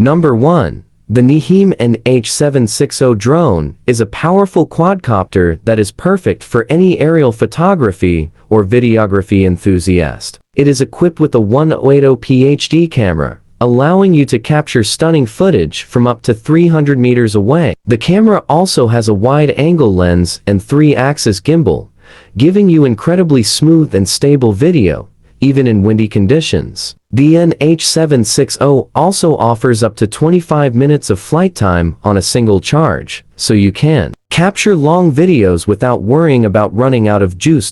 Number 1. The Neheme NH760 drone is a powerful quadcopter that is perfect for any aerial photography or videography enthusiast. It is equipped with a 1080p HD camera, allowing you to capture stunning footage from up to 300 meters away. The camera also has a wide-angle lens and 3-axis gimbal, giving you incredibly smooth and stable video, even in windy conditions. The NH760 also offers up to 25 minutes of flight time on a single charge, so you can capture long videos without worrying about running out of juice.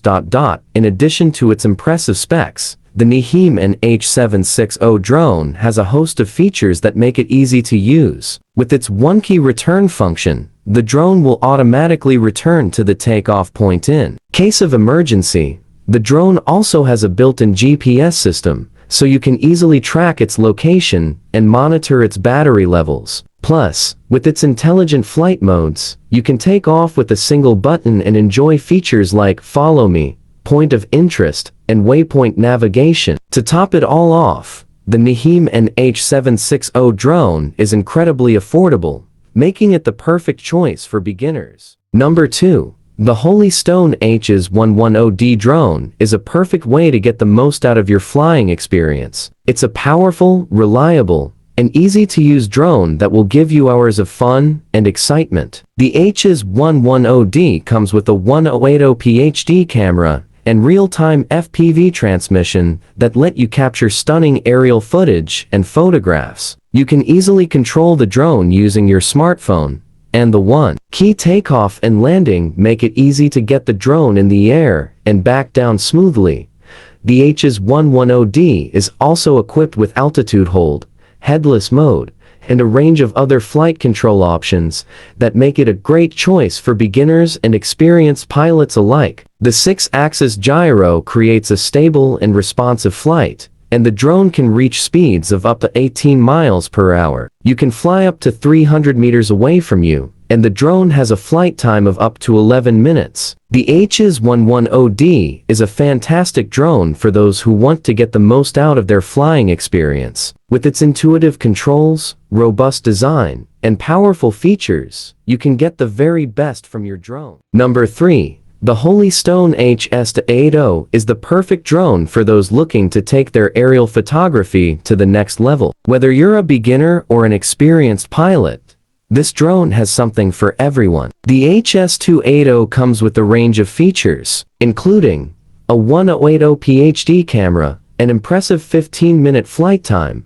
In addition to its impressive specs, the Neheme NH760 drone has a host of features that make it easy to use. With its one-key return function, the drone will automatically return to the takeoff point in case of emergency. The drone also has a built-in GPS system, so you can easily track its location and monitor its battery levels. Plus, with its intelligent flight modes, you can take off with a single button and enjoy features like Follow Me, Point of Interest, and Waypoint navigation. To top it all off, the Neheme NH760 drone is incredibly affordable, making it the perfect choice for beginners. Number 2. The DJI Stone HS150 drone is a perfect way to get the most out of your flying experience. It's a powerful, reliable, and easy-to-use drone that will give you hours of fun and excitement. The HS150 comes with a 1080p HD camera and real-time FPV transmission that let you capture stunning aerial footage and photographs. You can easily control the drone using your smartphone, and the one-key takeoff and landing make it easy to get the drone in the air and back down smoothly. The HS150 is also equipped with altitude hold, headless mode, and a range of other flight control options that make it a great choice for beginners and experienced pilots alike. The 6-axis gyro creates a stable and responsive flight, and the drone can reach speeds of up to 18 miles per hour. You can fly up to 300 meters away from you, and the drone has a flight time of up to 11 minutes. The HS150 is a fantastic drone for those who want to get the most out of their flying experience. With its intuitive controls, robust design, and powerful features, you can get the very best from your drone. Number 3. The DJI Stone HS150 is the perfect drone for those looking to take their aerial photography to the next level. Whether you're a beginner or an experienced pilot, this drone has something for everyone. The HS280 comes with a range of features, including a 1080p HD camera, an impressive 15-minute flight time,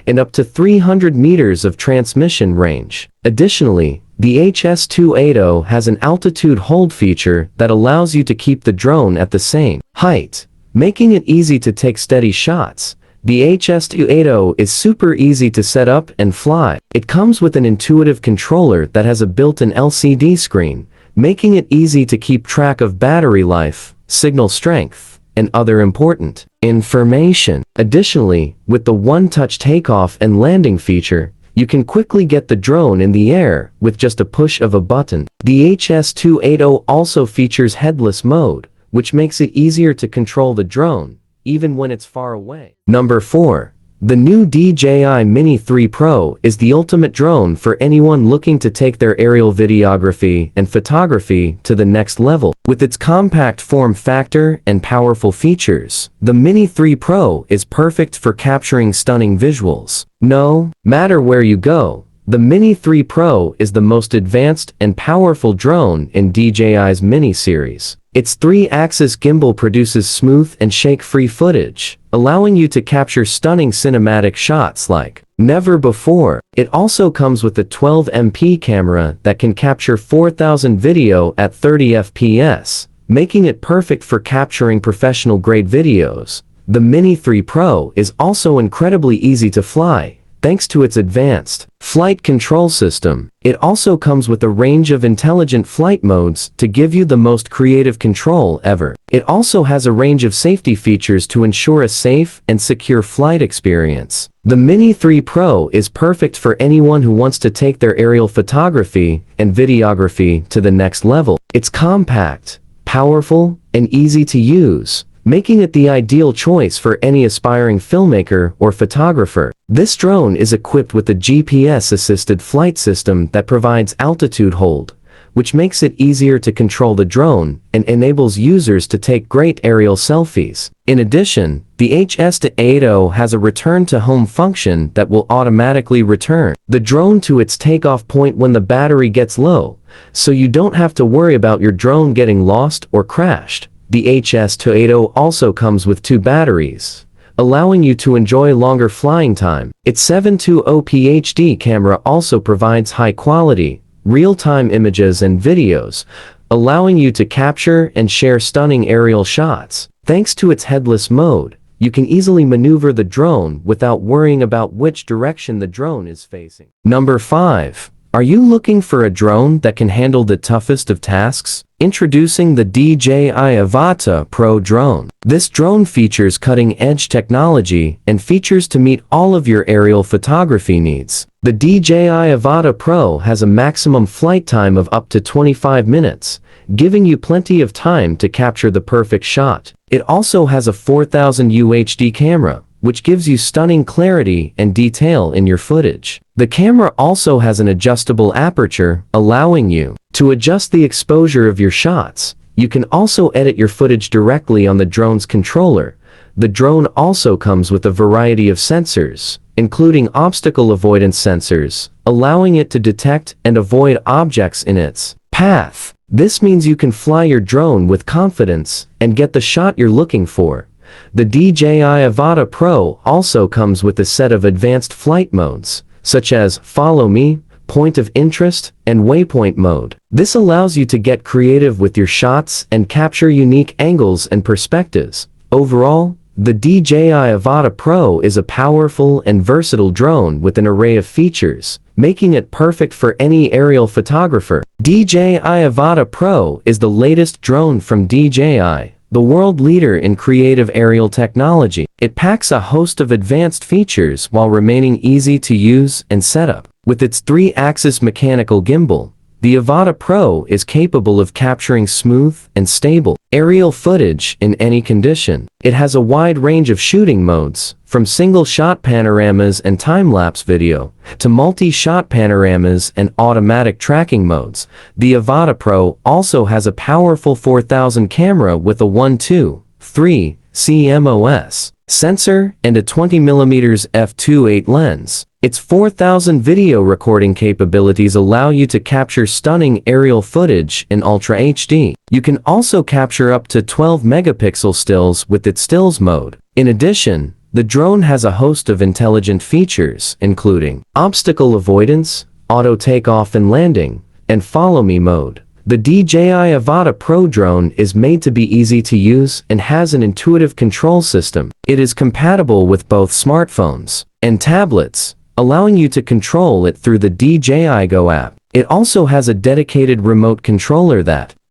and up to 300 meters of transmission range. Additionally, the HS280 has an altitude hold feature that allows you to keep the drone at the same height, making it easy to take steady shots. The HS280 is super easy to set up and fly. It comes with an intuitive controller that has a built-in LCD screen, making it easy to keep track of battery life, signal strength, and other important information. Additionally, with the one-touch takeoff and landing feature, you can quickly get the drone in the air with just a push of a button. The HS280 also features headless mode, which makes it easier to control the drone, even when it's far away. Number 4. The new DJI Mini 3 Pro is the ultimate drone for anyone looking to take their aerial videography and photography to the next level. With its compact form factor and powerful features, the Mini 3 Pro is perfect for capturing stunning visuals. No matter where you go, the Mini 3 Pro is the most advanced and powerful drone in DJI's Mini series. Its 3-axis gimbal produces smooth and shake-free footage, allowing you to capture stunning cinematic shots like never before. It also comes with a 12MP camera that can capture 4000 video at 30 FPS, making it perfect for capturing professional-grade videos. The Mini 3 Pro is also incredibly easy to fly, thanks to its advanced flight control system. It also comes with a range of intelligent flight modes to give you the most creative control ever. It also has a range of safety features to ensure a safe and secure flight experience. The Mini 3 Pro is perfect for anyone who wants to take their aerial photography and videography to the next level. It's compact, powerful, and easy to use, making it the ideal choice for any aspiring filmmaker or photographer. This drone is equipped with a GPS-assisted flight system that provides altitude hold, which makes it easier to control the drone and enables users to take great aerial selfies. In addition, the HS150 has a return-to-home function that will automatically return the drone to its takeoff point when the battery gets low, so you don't have to worry about your drone getting lost or crashed. The HS150 also comes with 2 batteries, allowing you to enjoy longer flying time. Its 720p HD camera also provides high-quality, real-time images and videos, allowing you to capture and share stunning aerial shots. Thanks to its headless mode, you can easily maneuver the drone without worrying about which direction the drone is facing. Number 5. Are you looking for a drone that can handle the toughest of tasks? Introducing the DJI Avata Pro drone. This drone features cutting-edge technology and features to meet all of your aerial photography needs. The DJI Avata Pro has a maximum flight time of up to 25 minutes, giving you plenty of time to capture the perfect shot. It also has a 4000 UHD camera, which gives you stunning clarity and detail in your footage. The camera also has an adjustable aperture, allowing you to adjust the exposure of your shots. You can also edit your footage directly on the drone's controller. The drone also comes with a variety of sensors, including obstacle avoidance sensors, allowing it to detect and avoid objects in its path. This means you can fly your drone with confidence and get the shot you're looking for. The DJI Avata Pro also comes with a set of advanced flight modes, such as Follow Me, Point of Interest, and Waypoint mode. This allows you to get creative with your shots and capture unique angles and perspectives. Overall, the DJI Avata Pro is a powerful and versatile drone with an array of features, making it perfect for any aerial photographer. DJI Avata Pro is the latest drone from DJI, the world leader in creative aerial technology. It packs a host of advanced features while remaining easy to use and set up. With its 3-axis mechanical gimbal, the Avata Pro is capable of capturing smooth and stable aerial footage in any condition. It has a wide range of shooting modes, from single-shot panoramas and time-lapse video, to multi-shot panoramas and automatic tracking modes. The Avata Pro also has a powerful 4000 camera with a 1.2.3 CMOS sensor and a 20mm f2.8 lens. Its 4000 video recording capabilities allow you to capture stunning aerial footage in Ultra HD. You can also capture up to 12 megapixel stills with its stills mode. In addition, the drone has a host of intelligent features, including obstacle avoidance, auto takeoff and landing, and Follow Me mode. The DJI Avata Pro drone is made to be easy to use and has an intuitive control system. It is compatible with both smartphones and tablets, allowing you to control it through the DJI Go app. It also has a dedicated remote controller that